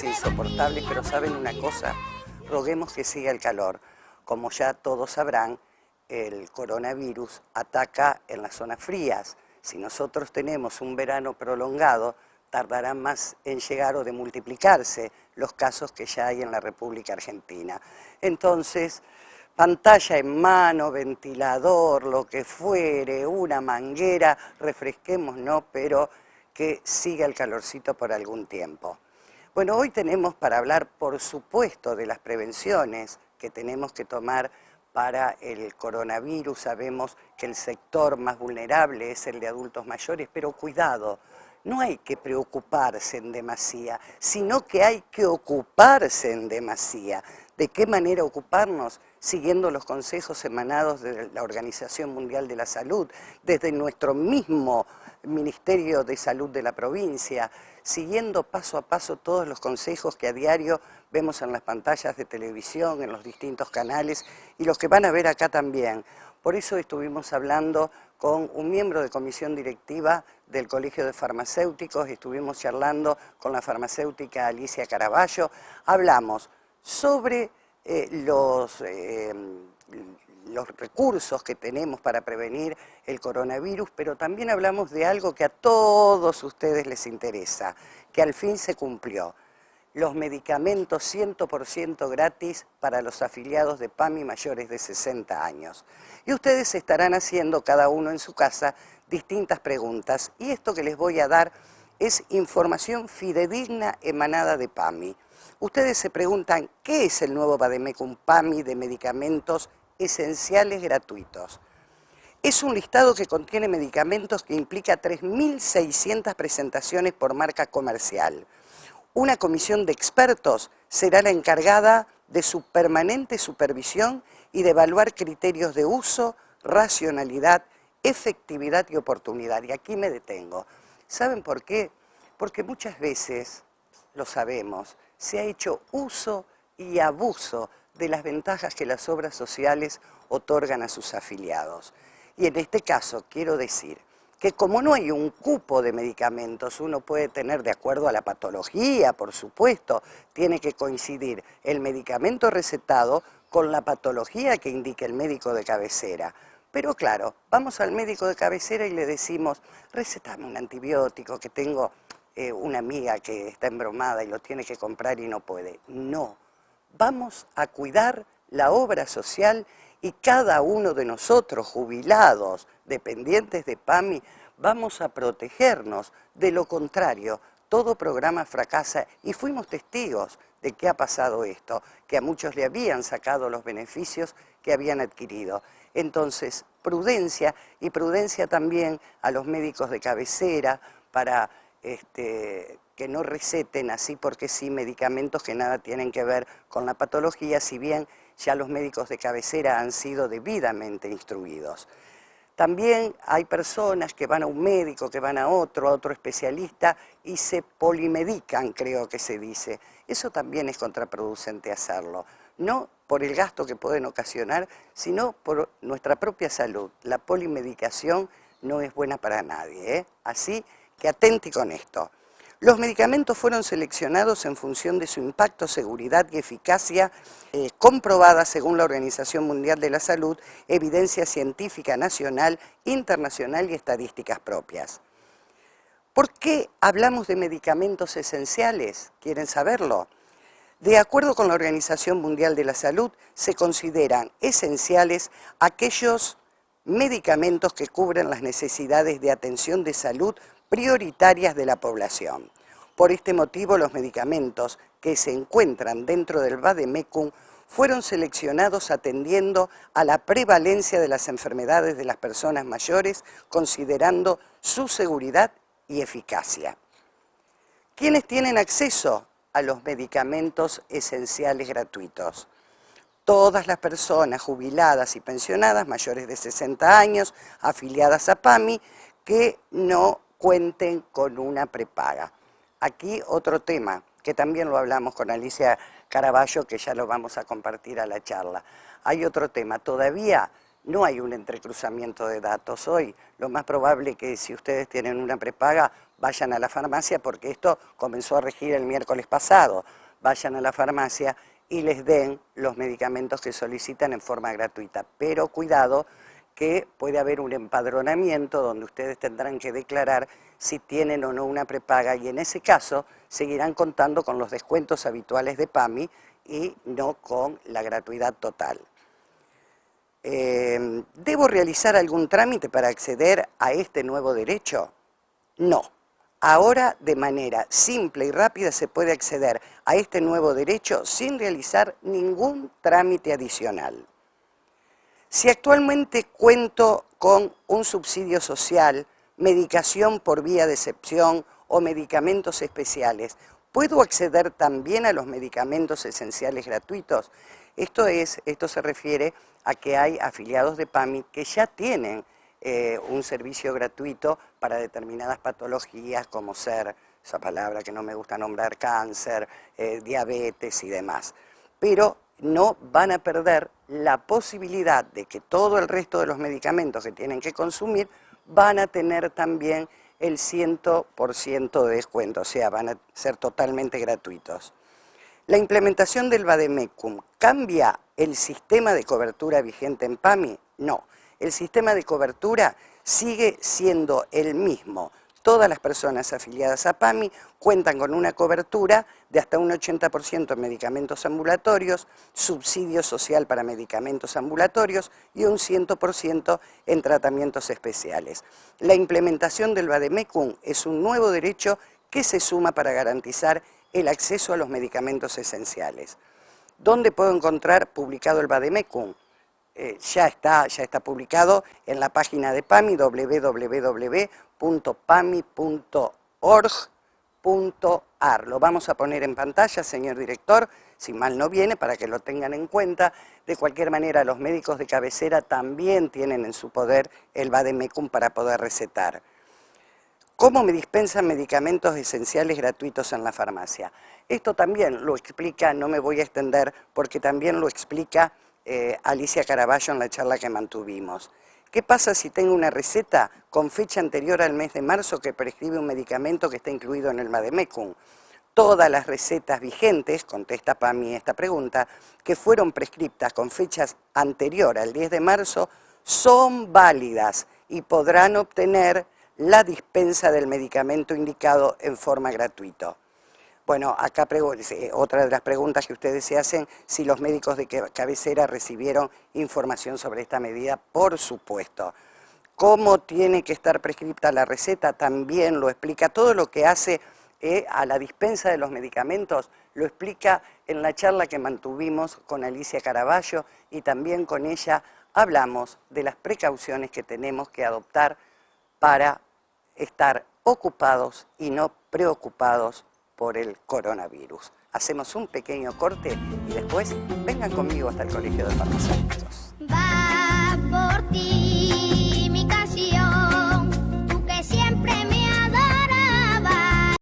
días insoportables, pero ¿saben una cosa? Roguemos que siga el calor. Como ya todos sabrán, el coronavirus ataca en las zonas frías. Si nosotros tenemos un verano prolongado, tardarán más en llegar o de multiplicarse los casos que ya hay en la República Argentina. Entonces, pantalla en mano, ventilador, lo que fuere, una manguera, refresquémonos, pero que siga el calorcito por algún tiempo. Bueno, hoy tenemos para hablar, por supuesto, de las prevenciones que tenemos que tomar para el coronavirus. Sabemos que el sector más vulnerable es el de adultos mayores, pero cuidado, no hay que preocuparse en demasía, sino que hay que ocuparse en demasía. ¿De qué manera ocuparnos? Siguiendo los consejos emanados de la Organización Mundial de la Salud, desde nuestro mismo Ministerio de Salud de la provincia, siguiendo paso a paso todos los consejos que a diario vemos en las pantallas de televisión, en los distintos canales, y los que van a ver acá también. Por eso estuvimos hablando con un miembro de comisión directiva del Colegio de Farmacéuticos, estuvimos charlando con la farmacéutica Alicia Caraballo, hablamos sobre los recursos que tenemos para prevenir el coronavirus, pero también hablamos de algo que a todos ustedes les interesa, que al fin se cumplió. Los medicamentos 100% gratis para los afiliados de PAMI mayores de 60 años. Y ustedes estarán haciendo cada uno en su casa distintas preguntas. Y esto que les voy a dar es información fidedigna emanada de PAMI. Ustedes se preguntan, ¿qué es el nuevo Vademecum PAMI de medicamentos esenciales gratuitos? Es un listado que contiene medicamentos que implica 3.600 presentaciones por marca comercial. Una comisión de expertos será la encargada de su permanente supervisión y de evaluar criterios de uso, racionalidad, efectividad y oportunidad. Y aquí me detengo. ¿Saben por qué? Porque muchas veces, lo sabemos, se ha hecho uso y abuso de las ventajas que las obras sociales otorgan a sus afiliados. Y en este caso quiero decir que como no hay un cupo de medicamentos, uno puede tener, de acuerdo a la patología, por supuesto, tiene que coincidir el medicamento recetado con la patología que indique el médico de cabecera. Pero claro, vamos al médico de cabecera y le decimos, recetame un antibiótico, que tengo una amiga que está embromada y lo tiene que comprar y no puede. No, vamos a cuidar la obra social y cada uno de nosotros, jubilados, dependientes de PAMI, vamos a protegernos. De lo contrario, todo programa fracasa y fuimos testigos de que ha pasado esto, que a muchos le habían sacado los beneficios que habían adquirido. Entonces, prudencia y prudencia también a los médicos de cabecera para que no receten así porque sí medicamentos que nada tienen que ver con la patología, si bien ya los médicos de cabecera han sido debidamente instruidos. También hay personas que van a un médico, que van a otro especialista y se polimedican, creo que se dice. Eso también es contraproducente hacerlo. No por el gasto que pueden ocasionar, sino por nuestra propia salud. La polimedicación no es buena para nadie, ¿eh? Así que atenti con esto. Los medicamentos fueron seleccionados en función de su impacto, seguridad y eficacia comprobada según la Organización Mundial de la Salud, evidencia científica nacional, internacional y estadísticas propias. ¿Por qué hablamos de medicamentos esenciales? ¿Quieren saberlo? De acuerdo con la Organización Mundial de la Salud, se consideran esenciales aquellos medicamentos que cubren las necesidades de atención de salud prioritarias de la población. Por este motivo, los medicamentos que se encuentran dentro del Vademecum fueron seleccionados atendiendo a la prevalencia de las enfermedades de las personas mayores, considerando su seguridad y eficacia. ¿Quiénes tienen acceso a los medicamentos esenciales gratuitos? Todas las personas jubiladas y pensionadas mayores de 60 años, afiliadas a PAMI, que no cuenten con una prepaga. Aquí otro tema, que también lo hablamos con Alicia Caraballo, que ya lo vamos a compartir a la charla. Hay otro tema, todavía no hay un entrecruzamiento de datos. Hoy lo más probable es que si ustedes tienen una prepaga vayan a la farmacia, porque esto comenzó a regir el miércoles pasado. Vayan a la farmacia y les den los medicamentos que solicitan en forma gratuita. Pero cuidado, que puede haber un empadronamiento donde ustedes tendrán que declarar si tienen o no una prepaga, y en ese caso seguirán contando con los descuentos habituales de PAMI y no con la gratuidad total. ¿Debo realizar algún trámite para acceder a este nuevo derecho? No. Ahora, de manera simple y rápida, se puede acceder a este nuevo derecho sin realizar ningún trámite adicional. Si actualmente cuento con un subsidio social, medicación por vía de excepción o medicamentos especiales, ¿puedo acceder también a los medicamentos esenciales gratuitos? Esto se refiere a que hay afiliados de PAMI que ya tienen un servicio gratuito para determinadas patologías, como ser, esa palabra que no me gusta nombrar, cáncer, diabetes y demás. Pero no van a perder la posibilidad de que todo el resto de los medicamentos que tienen que consumir van a tener también el 100% de descuento, o sea, van a ser totalmente gratuitos. ¿La implementación del Vademecum cambia el sistema de cobertura vigente en PAMI? No, el sistema de cobertura sigue siendo el mismo. Todas las personas afiliadas a PAMI cuentan con una cobertura de hasta un 80% en medicamentos ambulatorios, subsidio social para medicamentos ambulatorios y un 100% en tratamientos especiales. La implementación del Vademecum es un nuevo derecho que se suma para garantizar el acceso a los medicamentos esenciales. ¿Dónde puedo encontrar publicado el Vademecum? Ya está publicado en la página de PAMI, www.pami.org.ar. Lo vamos a poner en pantalla, señor director, si mal no viene, para que lo tengan en cuenta. De cualquier manera, los médicos de cabecera también tienen en su poder el Vademecum para poder recetar. ¿Cómo me dispensan medicamentos esenciales gratuitos en la farmacia? Esto también lo explica, no me voy a extender, porque también lo explica Alicia Caraballo en la charla que mantuvimos. ¿Qué pasa si tengo una receta con fecha anterior al mes de marzo que prescribe un medicamento que está incluido en el Vademecum? Todas las recetas vigentes, contesta PAMI esta pregunta, que fueron prescriptas con fechas anterior al 10 de marzo, son válidas y podrán obtener la dispensa del medicamento indicado en forma gratuita. Bueno, acá otra de las preguntas que ustedes se hacen, si los médicos de cabecera recibieron información sobre esta medida, por supuesto. ¿Cómo tiene que estar prescripta la receta? También lo explica. Todo lo que hace a la dispensa de los medicamentos lo explica en la charla que mantuvimos con Alicia Caraballo, y también con ella hablamos de las precauciones que tenemos que adoptar para estar ocupados y no preocupados por el coronavirus. Hacemos un pequeño corte y después vengan conmigo hasta el Colegio de Farmacéuticos. Va por ti mi canción, tú que siempre me adorabas.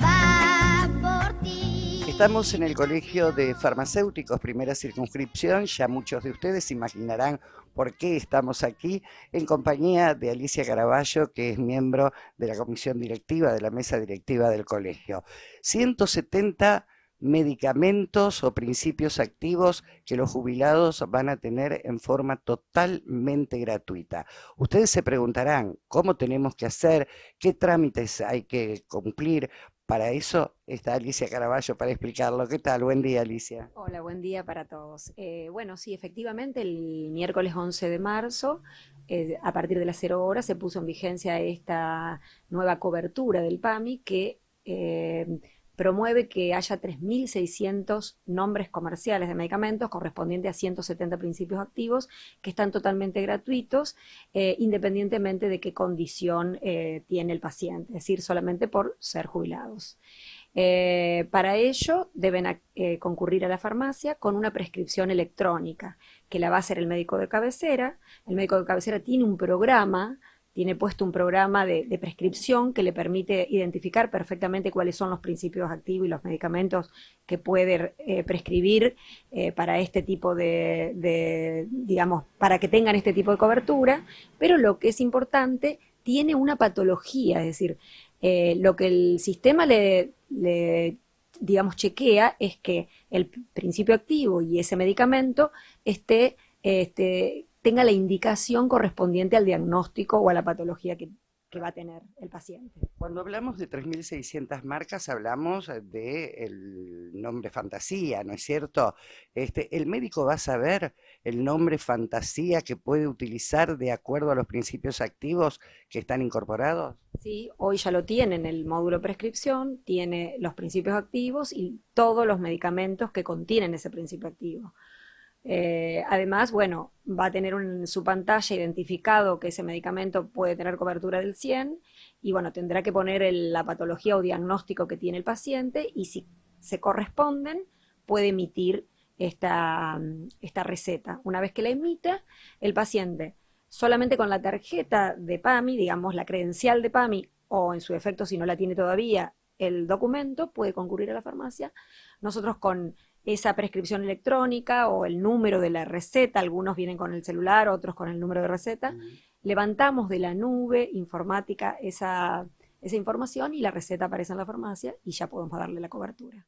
Va por ti. Estamos en el Colegio de Farmacéuticos, primera circunscripción. Ya muchos de ustedes se imaginarán por qué estamos aquí, en compañía de Alicia Caraballo, que es miembro de la comisión directiva, de la mesa directiva del colegio. 170 medicamentos o principios activos que los jubilados van a tener en forma totalmente gratuita. Ustedes se preguntarán cómo tenemos que hacer, qué trámites hay que cumplir. Para eso está Alicia Caraballo para explicarlo. ¿Qué tal? Buen día, Alicia. Hola, buen día para todos. Bueno, sí, efectivamente, el miércoles 11 de marzo, a partir de las 0 horas, se puso en vigencia esta nueva cobertura del PAMI que promueve que haya 3.600 nombres comerciales de medicamentos correspondientes a 170 principios activos que están totalmente gratuitos, independientemente de qué condición tiene el paciente, es decir, solamente por ser jubilados. Para ello deben concurrir a la farmacia con una prescripción electrónica que la va a hacer el médico de cabecera. El médico de cabecera tiene un programa tiene puesto un programa de prescripción que le permite identificar perfectamente cuáles son los principios activos y los medicamentos que puede prescribir para este tipo digamos, para que tengan este tipo de cobertura, pero lo que es importante, tiene una patología, es decir, lo que el sistema digamos, chequea es que el principio activo y ese medicamento tenga la indicación correspondiente al diagnóstico o a la patología que va a tener el paciente. Cuando hablamos de 3.600 marcas, hablamos del nombre fantasía, ¿no es cierto? El médico va a saber el nombre fantasía que puede utilizar de acuerdo a los principios activos que están incorporados. Sí, hoy ya lo tiene en el módulo prescripción, tiene los principios activos y todos los medicamentos que contienen ese principio activo. Además, bueno, va a tener en su pantalla identificado que ese medicamento puede tener cobertura del 100 y bueno, tendrá que poner la patología o diagnóstico que tiene el paciente y si se corresponden, puede emitir esta receta. Una vez que la emita, el paciente solamente con la tarjeta de PAMI, digamos la credencial de PAMI o en su defecto si no la tiene todavía, el documento puede concurrir a la farmacia. Nosotros con esa prescripción electrónica o el número de la receta, algunos vienen con el celular, otros con el número de receta, levantamos de la nube informática esa información y la receta aparece en la farmacia y ya podemos darle la cobertura.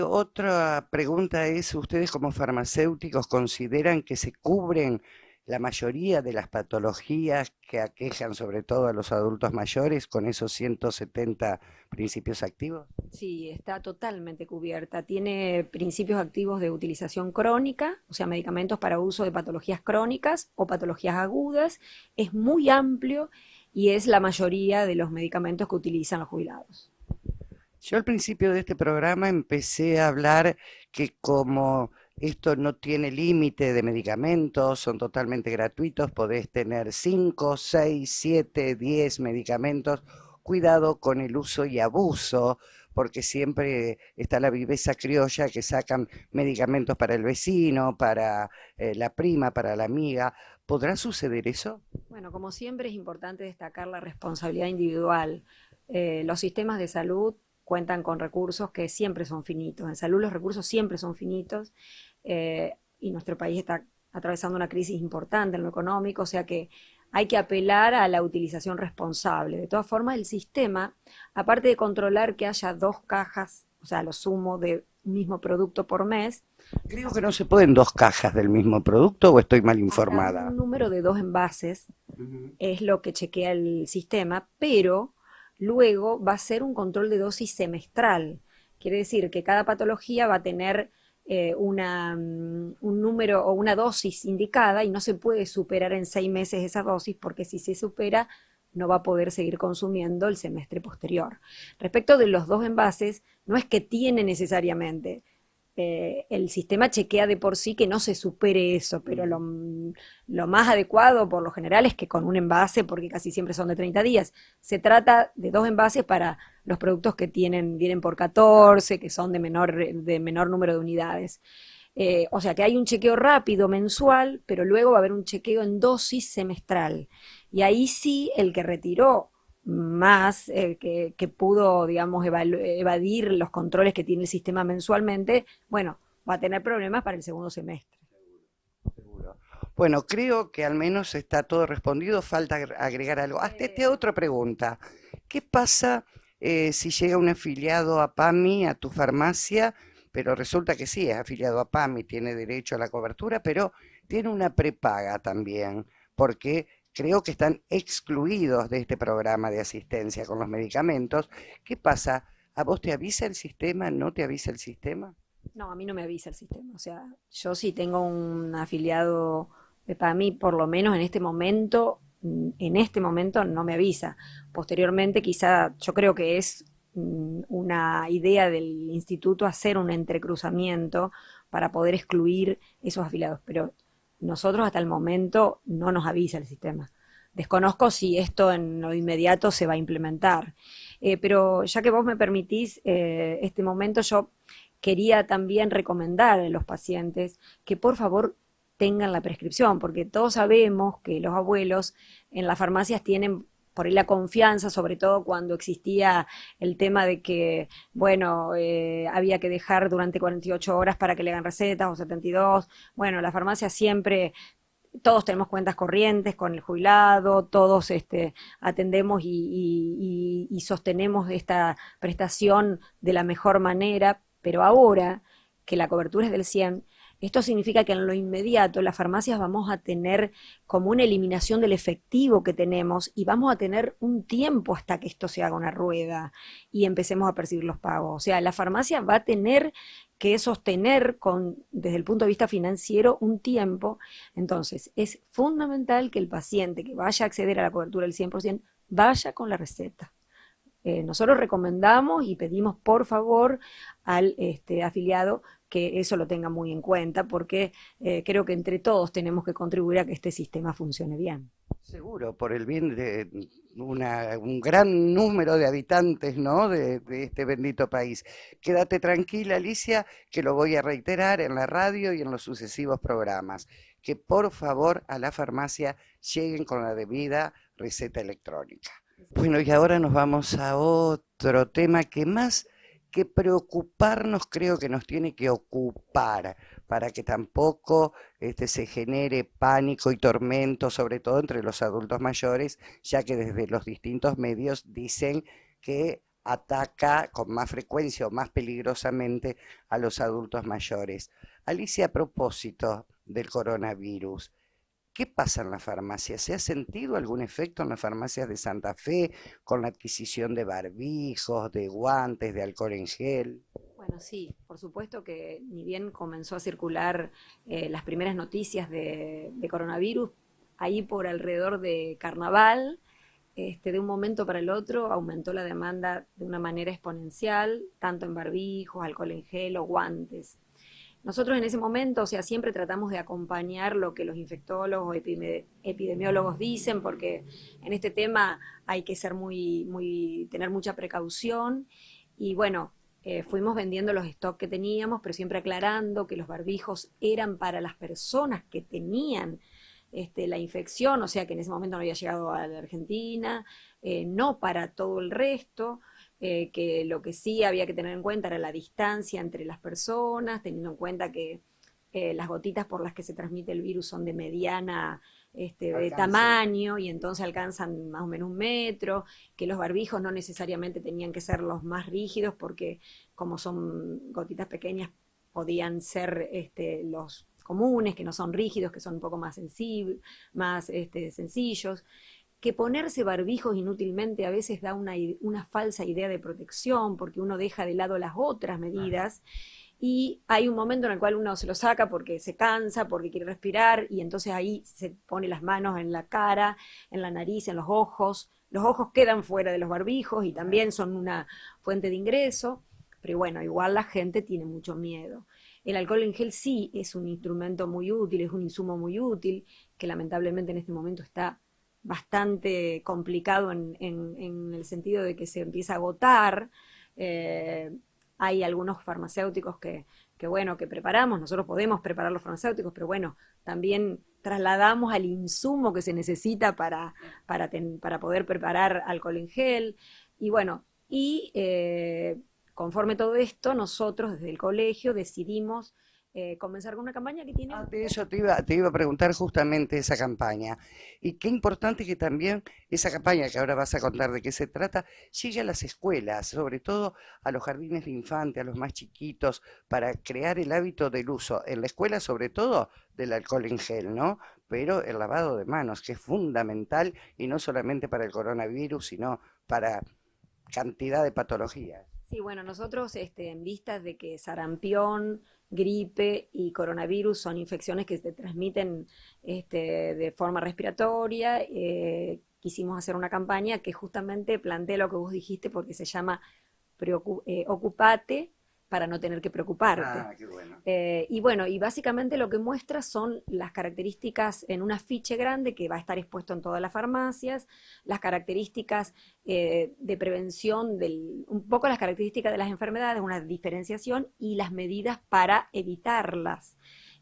Otra pregunta es, ¿ustedes como farmacéuticos consideran que se cubren la mayoría de las patologías que aquejan sobre todo a los adultos mayores con esos 170 principios activos? Sí, está totalmente cubierta. Tiene principios activos de utilización crónica, o sea, medicamentos para uso de patologías crónicas o patologías agudas. Es muy amplio y es la mayoría de los medicamentos que utilizan los jubilados. Yo al principio de este programa empecé a hablar que como esto no tiene límite de medicamentos, son totalmente gratuitos, podés tener 5, 6, 7, 10 medicamentos. Cuidado con el uso y abuso, porque siempre está la viveza criolla que sacan medicamentos para el vecino, para la prima, para la amiga. ¿Podrá suceder eso? Bueno, como siempre es importante destacar la responsabilidad individual. Los sistemas de salud cuentan con recursos que siempre son finitos. En salud los recursos siempre son finitos y nuestro país está atravesando una crisis importante en lo económico, o sea que hay que apelar a la utilización responsable. De todas formas, el sistema, aparte de controlar que haya 2 cajas, o sea, lo sumo de un mismo producto por mes. Creo que no se pueden 2 cajas del mismo producto o estoy mal informada. Un número de 2 envases es lo que chequea el sistema, pero luego va a ser un control de dosis semestral. Quiere decir que cada patología va a tener un número o una dosis indicada y no se puede superar en 6 meses esa dosis porque si se supera no va a poder seguir consumiendo el semestre posterior. Respecto de los 2 envases, no es que tiene necesariamente, el sistema chequea de por sí que no se supere eso, pero lo más adecuado por lo general es que con un envase, porque casi siempre son de 30 días, se trata de 2 envases para los productos que vienen por 14, que son de menor número de unidades. O sea que hay un chequeo rápido mensual, pero luego va a haber un chequeo en dosis semestral. Y ahí sí el que retiró más, que pudo, digamos, evadir los controles que tiene el sistema mensualmente, bueno, va a tener problemas para el segundo semestre. Seguro. Bueno, creo que al menos está todo respondido, falta agregar algo. Hasta otra pregunta. ¿Qué pasa si llega un afiliado a PAMI, a tu farmacia, pero resulta que sí, es afiliado a PAMI, tiene derecho a la cobertura, pero tiene una prepaga también, porque creo que están excluidos de este programa de asistencia con los medicamentos? ¿Qué pasa? ¿A vos te avisa el sistema? ¿No te avisa el sistema? No, a mí no me avisa el sistema. O sea, yo sí tengo un afiliado de PAMI, por lo menos en este momento no me avisa. Posteriormente, quizá, yo creo que es una idea del instituto hacer un entrecruzamiento para poder excluir esos afiliados, pero nosotros hasta el momento no nos avisa el sistema. Desconozco si esto en lo inmediato se va a implementar, pero ya que vos me permitís este momento, yo quería también recomendar a los pacientes que por favor tengan la prescripción, porque todos sabemos que los abuelos en las farmacias tienen por ahí la confianza, sobre todo cuando existía el tema de que, bueno, había que dejar durante 48 horas para que le hagan recetas o 72. Bueno, la farmacia siempre, todos tenemos cuentas corrientes con el jubilado, todos atendemos y sostenemos esta prestación de la mejor manera, pero ahora que la cobertura es del 100, esto significa que en lo inmediato las farmacias vamos a tener como una eliminación del efectivo que tenemos y vamos a tener un tiempo hasta que esto se haga una rueda y empecemos a percibir los pagos. O sea, la farmacia va a tener que sostener desde el punto de vista financiero un tiempo. Entonces, es fundamental que el paciente que vaya a acceder a la cobertura del 100% vaya con la receta. Nosotros recomendamos y pedimos por favor al afiliado que eso lo tenga muy en cuenta, porque creo que entre todos tenemos que contribuir a que este sistema funcione bien. Seguro, por el bien de un gran número de habitantes, ¿no?, de este bendito país. Quédate tranquila, Alicia, que lo voy a reiterar en la radio y en los sucesivos programas, que por favor a la farmacia lleguen con la debida receta electrónica. Bueno, y ahora nos vamos a otro tema que más que preocuparnos creo que nos tiene que ocupar para que tampoco se genere pánico y tormento, sobre todo entre los adultos mayores, ya que desde los distintos medios dicen que ataca con más frecuencia o más peligrosamente a los adultos mayores. Alicia, a propósito del coronavirus, ¿qué pasa en la farmacia? ¿Se ha sentido algún efecto en las farmacias de Santa Fe con la adquisición de barbijos, de guantes, de alcohol en gel? Bueno, sí, por supuesto que ni bien comenzó a circular las primeras noticias de coronavirus, ahí por alrededor de Carnaval, de un momento para el otro aumentó la demanda de una manera exponencial, tanto en barbijos, alcohol en gel o guantes. Nosotros en ese momento, o sea, siempre tratamos de acompañar lo que los infectólogos, epidemiólogos dicen, porque en este tema hay que ser tener mucha precaución. Y bueno, fuimos vendiendo los stocks que teníamos, pero siempre aclarando que los barbijos eran para las personas que tenían la infección, o sea que en ese momento no había llegado a la Argentina, no para todo el resto. Que lo que sí había que tener en cuenta era la distancia entre las personas, teniendo en cuenta que las gotitas por las que se transmite el virus son de mediana de tamaño y entonces alcanzan más o menos 1 metro, que los barbijos no necesariamente tenían que ser los más rígidos porque como son gotitas pequeñas podían ser los comunes, que no son rígidos, que son un poco más sensibles, más sencillos. Que ponerse barbijos inútilmente a veces da una falsa idea de protección, porque uno deja de lado las otras medidas, y hay un momento en el cual uno se lo saca porque se cansa, porque quiere respirar, y entonces ahí se pone las manos en la cara, en la nariz, en los ojos. Los ojos quedan fuera de los barbijos y también son una fuente de ingreso, pero bueno, igual la gente tiene mucho miedo. El alcohol en gel sí es un instrumento muy útil, es un insumo muy útil, que lamentablemente en este momento está bastante complicado en el sentido de que se empieza a agotar. Hay algunos farmacéuticos bueno, que preparamos, nosotros podemos preparar los farmacéuticos, pero bueno, también trasladamos al insumo que se necesita para poder preparar alcohol en gel. Y bueno, conforme todo esto, nosotros desde el colegio decidimos comenzar con una campaña que tiene... De eso te iba a preguntar justamente esa campaña. Y qué importante que también esa campaña, que ahora vas a contar de qué se trata, llegue a las escuelas, sobre todo a los jardines de infantes, a los más chiquitos, para crear el hábito del uso, en la escuela sobre todo, del alcohol en gel, ¿no? Pero el lavado de manos, que es fundamental, y no solamente para el coronavirus, sino para cantidad de patologías. Sí, bueno, nosotros en vistas de que sarampión, gripe y coronavirus son infecciones que se transmiten de forma respiratoria, quisimos hacer una campaña que justamente plantea lo que vos dijiste porque se llama Ocupate para no tener que preocuparte. Ah, qué bueno. Y bueno, y básicamente lo que muestra son las características en un afiche grande que va a estar expuesto en todas las farmacias, las características de prevención, un poco las características de las enfermedades, una diferenciación y las medidas para evitarlas.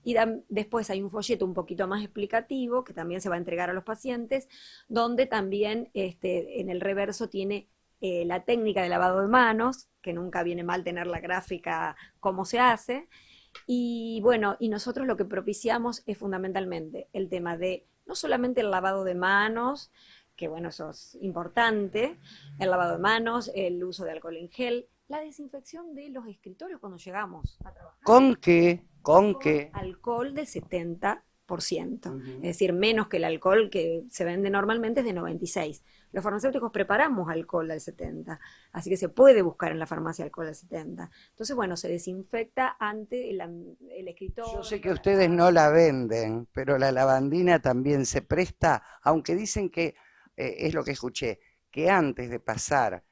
y después hay un folleto un poquito más explicativo que también se va a entregar a los pacientes, donde también en el reverso tiene la técnica de lavado de manos, que nunca viene mal tener la gráfica cómo se hace. Y bueno, y nosotros lo que propiciamos es fundamentalmente el tema de no solamente el lavado de manos, que bueno, eso es importante, el lavado de manos, el uso de alcohol en gel, la desinfección de los escritorios cuando llegamos a trabajar. ¿Con qué? ¿Con Con qué? alcohol del 70%, Ujú. es decir, menos que el alcohol que se vende normalmente es de 96%. Los farmacéuticos preparamos alcohol al 70%, así que se puede buscar en la farmacia alcohol al 70%. Entonces, bueno, se desinfecta ante el escritorio. Yo sé que ustedes no la venden, pero la lavandina también se presta, aunque dicen que, es lo que escuché, que antes de pasar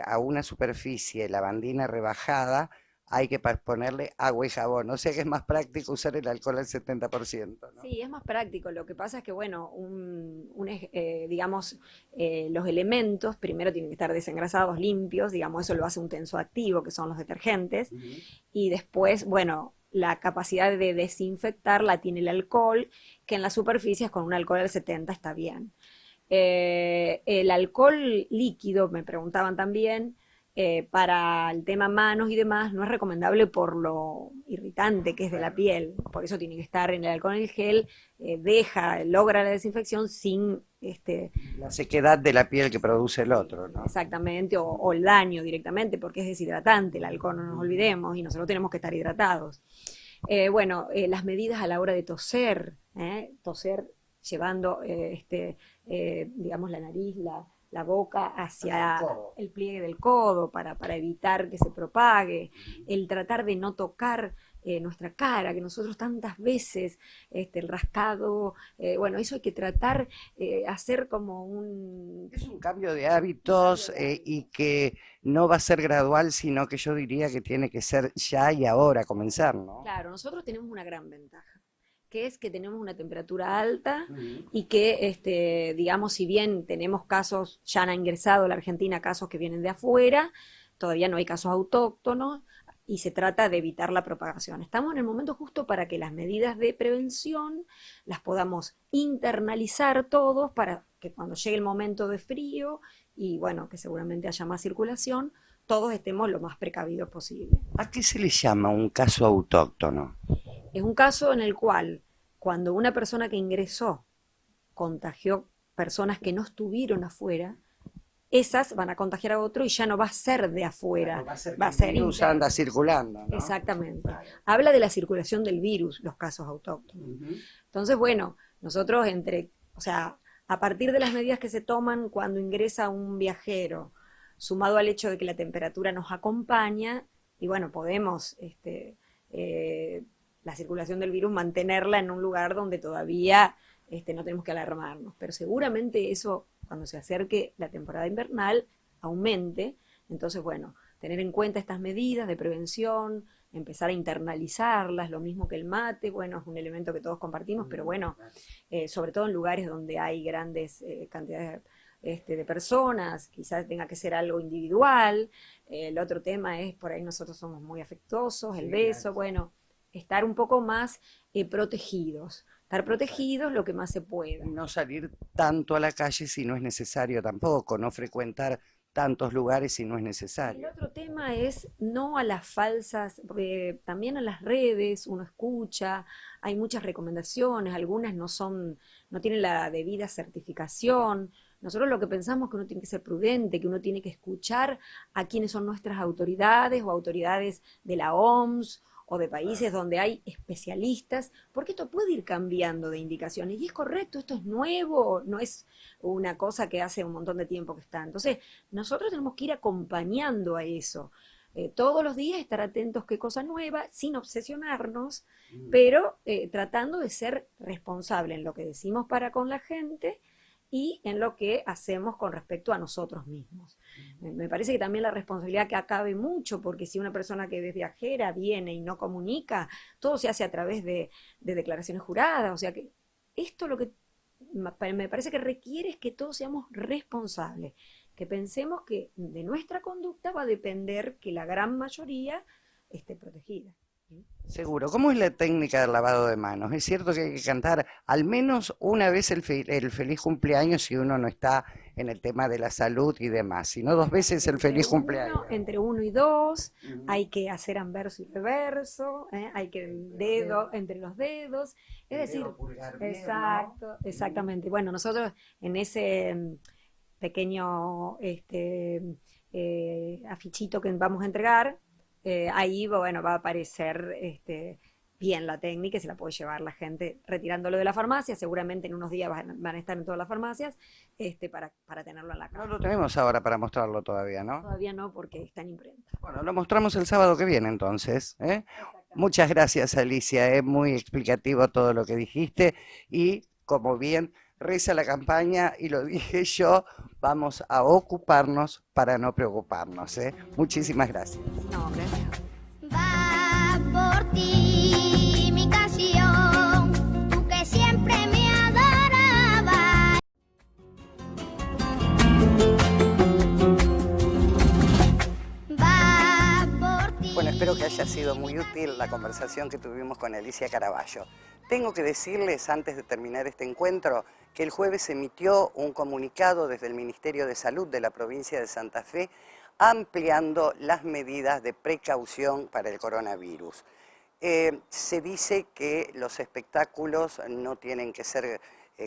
a una superficie lavandina rebajada, hay que ponerle agua y jabón. O sea que es más práctico usar el alcohol al 70%, ¿no? Sí, es más práctico. Lo que pasa es que, bueno, digamos, los elementos primero tienen que estar desengrasados, limpios, digamos, eso lo hace un tensoactivo, que son los detergentes, Ujú. y después, bueno, la capacidad de desinfectar la tiene el alcohol, que en las superficies con un alcohol al 70 está bien. El alcohol líquido, me preguntaban también, para el tema manos y demás, no es recomendable por lo irritante que es de la piel. Por eso tiene que estar en el alcohol en el gel, logra la desinfección sin La sequedad de la piel que produce el otro, ¿no? exactamente, o el daño directamente, porque es deshidratante el alcohol, no nos olvidemos, y nosotros tenemos que estar hidratados. Bueno, las medidas a la hora de toser llevando, digamos, la nariz, la boca hacia el pliegue del codo para evitar que se propague, el tratar de no tocar nuestra cara, que nosotros tantas veces, el rascado, bueno, eso hay que tratar, hacer como Es un cambio de hábitos y que no va a ser gradual, sino que yo diría que tiene que ser ya y ahora comenzar, ¿no? Claro, nosotros tenemos una gran ventaja, que es que tenemos una temperatura alta Ujú. y que, digamos, si bien tenemos casos, ya han ingresado a la Argentina casos que vienen de afuera, todavía no hay casos autóctonos y se trata de evitar la propagación. Estamos en el momento justo para que las medidas de prevención las podamos internalizar todos para que cuando llegue el momento de frío y bueno, que seguramente haya más circulación, todos estemos lo más precavidos posible. ¿A qué se le llama un caso autóctono? Es un caso en el cual, cuando una persona que ingresó contagió personas que no estuvieron afuera, esas van a contagiar a otro y ya no va a ser de afuera, Va a ser que va a el ser virus interno. anda circulando, ¿no? Exactamente. Claro. Habla de la circulación del virus, los casos autóctonos. Ujú. Entonces, bueno, nosotros o sea, a partir de las medidas que se toman cuando ingresa un viajero, sumado al hecho de que la temperatura nos acompaña, y bueno, podemos, eh, la circulación del virus, mantenerla en un lugar donde todavía no tenemos que alarmarnos. Pero seguramente eso, cuando se acerque la temporada invernal, aumente. Entonces, bueno, tener en cuenta estas medidas de prevención, empezar a internalizarlas, lo mismo que el mate, bueno, es un elemento que todos compartimos, pero bueno, sobre todo en lugares donde hay grandes cantidades de personas, quizás tenga que ser algo individual. El otro tema es, por ahí nosotros somos muy afectuosos, el Sí, beso, claro. bueno, estar un poco más protegidos, estar protegidos lo que más se pueda. No salir tanto a la calle si no es necesario tampoco, no frecuentar tantos lugares si no es El necesario. otro tema es no a las falsas, porque también a las redes uno escucha, hay muchas recomendaciones, algunas no tienen la debida certificación. Nosotros lo que pensamos es que uno tiene que ser prudente, que uno tiene que escuchar a quienes son nuestras autoridades o autoridades de la OMS o de países donde hay especialistas, porque esto puede ir cambiando de indicaciones. Y es correcto, esto es nuevo, no es una cosa que hace un montón de tiempo que está. Entonces, nosotros tenemos que ir acompañando a eso. Todos los días estar atentos qué cosa nueva, sin obsesionarnos, pero tratando de ser responsable en lo que decimos para con la gente y en lo que hacemos con respecto a nosotros mismos. Me parece que también la responsabilidad que acabe mucho, porque si una persona que es viajera viene y no comunica, todo se hace a través de declaraciones juradas, o sea que esto lo que me parece que requiere es que todos seamos responsables, que pensemos que de nuestra conducta va a depender que la gran mayoría esté protegida. Seguro. ¿Cómo es la técnica del lavado de manos? Es cierto que hay que cantar al menos una vez el feliz cumpleaños si uno no está en el tema de la salud y demás, sino dos veces el feliz cumpleaños. Entre uno y dos, Ujú. hay que hacer anverso y reverso, hay que el dedo entre los dedos, es El decir, dedo pulgar bien, ¿no? exacto, exactamente. Bueno, nosotros en ese pequeño afichito que vamos a entregar, ahí bueno, va a aparecer bien la técnica y se la puede llevar la gente retirándolo de la farmacia. Seguramente en unos días van a estar en todas las farmacias para tenerlo en la No casa. lo tenemos ahora para mostrarlo todavía, ¿no? Todavía no, porque está en imprenta. Bueno, lo mostramos el sábado que viene entonces, ¿eh? Exactamente. Muchas gracias, Alicia, es muy explicativo todo lo que dijiste y como bien reza la campaña y lo dije yo, vamos a ocuparnos para no preocuparnos, ¿eh? Muchísimas gracias. No, gracias. Va por ti mi canción, tú que siempre me adorabas. Va por ti. Bueno, espero que haya sido muy útil la conversación que tuvimos con Alicia Caraballo. Tengo que decirles, antes de terminar este encuentro, que el jueves se emitió un comunicado desde el Ministerio de Salud de la provincia de Santa Fe ampliando las medidas de precaución para el coronavirus. Se dice que los espectáculos no tienen que ser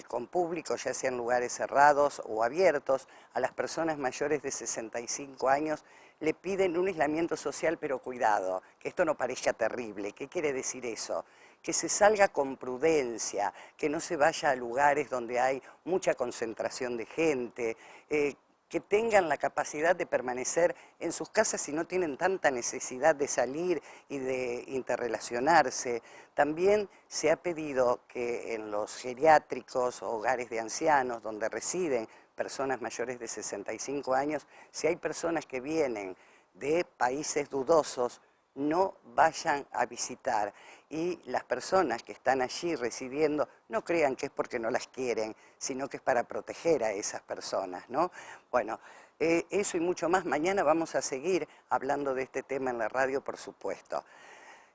con público, ya sean lugares cerrados o abiertos. A las personas mayores de 65 años le piden un aislamiento social, pero cuidado, que esto no parezca terrible. ¿Qué quiere decir eso? Que se salga con prudencia, que no se vaya a lugares donde hay mucha concentración de gente, que tengan la capacidad de permanecer en sus casas si no tienen tanta necesidad de salir y de interrelacionarse. También se ha pedido que en los geriátricos, hogares de ancianos, donde residen personas mayores de 65 años, si hay personas que vienen de países dudosos, no vayan a visitar. Y las personas que están allí residiendo, no crean que es porque no las quieren, sino que es para proteger a esas personas, ¿no? Bueno, eso y mucho más. Mañana vamos a seguir hablando de este tema en la radio, por supuesto.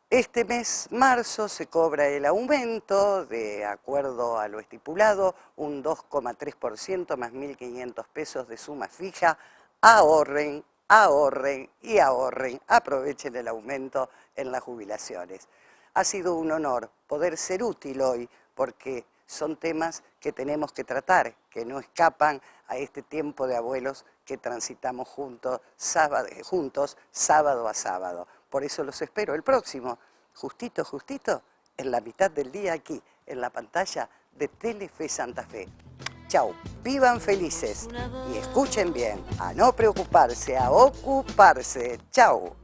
Este mes, marzo, se cobra el aumento, de acuerdo a lo estipulado, un 2,3% más 1.500 pesos de suma fija. Ahorren, ahorren y ahorren. Aprovechen el aumento en las jubilaciones. Ha sido un honor poder ser útil hoy porque son temas que tenemos que tratar, que no escapan a este tiempo de abuelos que transitamos juntos sábado a sábado. Por eso los espero el próximo, justito, justito, en la mitad del día aquí, en la pantalla de Telefe Santa Fe. Chau, vivan felices y escuchen bien, a no preocuparse, a ocuparse. Chau.